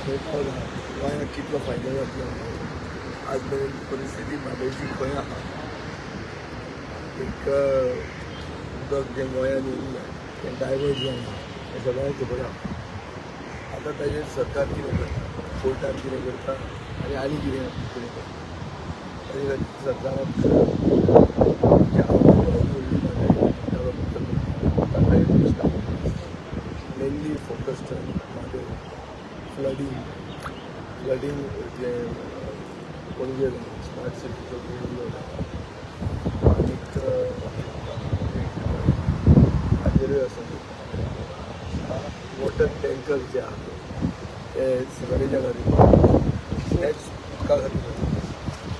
खंय पावला गोंयाक कितलो फायदो जातलो आज मेरेन परिस्थिती म्हादयची खंय आहा एक उदक जें गोंयांत येयल्लें तें डायवर्ट जालें हें सगळ्यांक खबर आहा आतां ताजेर सरकार कितें करता कोर्टान कितें करता आनी कितें करता ताजे खातीर सरकाराक जे व्हडली ताका एक दिसता मेनली फोकस्ड म्हादय फ्लडींग जे पणजे स्मार्ट सिटीचो पणजे आनीक हाजेरूय आसा वॉटर टँकर जे आहा ते सगळ्यांच्या खातीर तेच उदका खातीर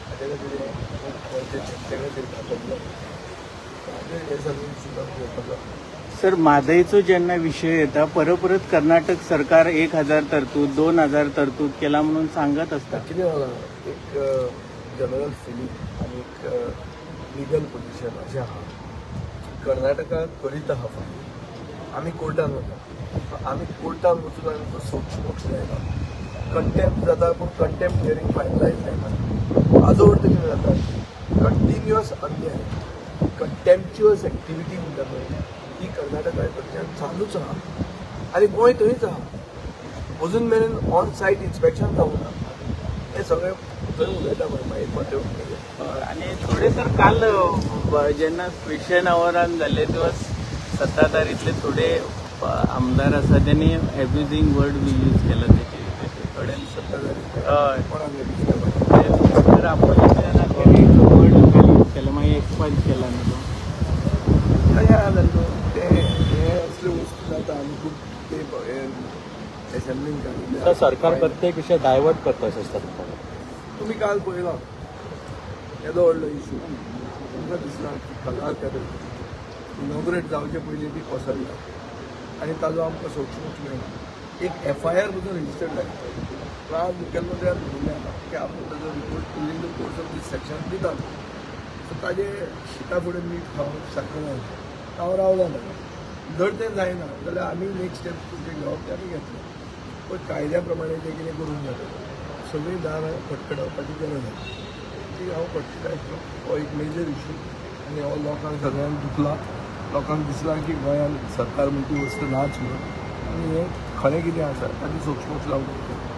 हाजे खातीर ते खातीर घातलो हे सगळें सुद्दां घेवपाक सर म्हादयचो जेन्ना विशय येता परत कर्नाटक सरकार 1000 तरतूद 2000 तरतूद केला म्हणून सांगत असता कितें जाला एक जनरल फिलींग आनी एक लिगल पोजिशन अशें आहा कर्नाटकाक करीत आहा फायन आमी कोर्टान वता आमी कोर्टान वचून आमी तो सोडूंक जायना कंटेम्प्ट जाता पूण कंटेम्प्ट हियरींग फायनलायज जायना हाजो अर्थ कितें जाता कंटिन्युअस अन्याय कंटेम्प्च्युअस एक्टिविटी म्हणटा पळय ही कर्नाटका कडच्यान चालूच आहा आनी गोंय थंयच आहा अजून मेरेन ऑन सायट इन्स्पेक्शन जावंक ना हे सगळें थंय उलयता पळय मागीर फाटीं आणि थोडे तर काल जेन्ना क्वेश्चन अवरान जाल्ले तेव्हा सत्ताधारीतले थोडे आमदार आसा त्यांनी एब्युजिंग वर्ड बी यूज केला त्याचे थोडे सत्ताधारी कोणाक तर आपण वर्ड यूज केला मागीर एक्सपायज केला न्हू तो काय जालें ते हे असल्यो वस्तू जाता आनी खूब ते एसेंब्लीन काडिल्ले सरकार प्रत्येक विषय डायवर्ट करता अशें दिसता तुमी काल पळयला येदो व्हडलो इशू तुमकां दिसना की कलार त्या इनॉग्रेट जावचे पयलीं ती कोसळ्ळा आनी ताजो आमकां सोडूंक मेळना एक FIR पसून रजिस्टर्ड जाता आज मुखेलमंत्र्यान म्हणिल्लें की आपूण ताजो report during the course of this section दिता सो ताजे शिता फुडें मीठ खावप सारकें जालें हांव रावलो ना जर तें जायना जाल्यार आमी नेक्स्ट स्टेप तुमचे घेवप ते आमी घेतले पण कायद्या प्रमाणे जें कितें करूंक जाता सगळीं दारां खटखटावपाची गरज आसा ती हांव खटखटायतलो हो एक मेजर इशू आनी हो लोकांक सगळ्यांक दुखला लोकांक दिसलां की गोंयांत सरकार म्हणटी वस्त नाच म्हणून आनी हें खरें कितें आसा ताची सोक्षमोच लावंक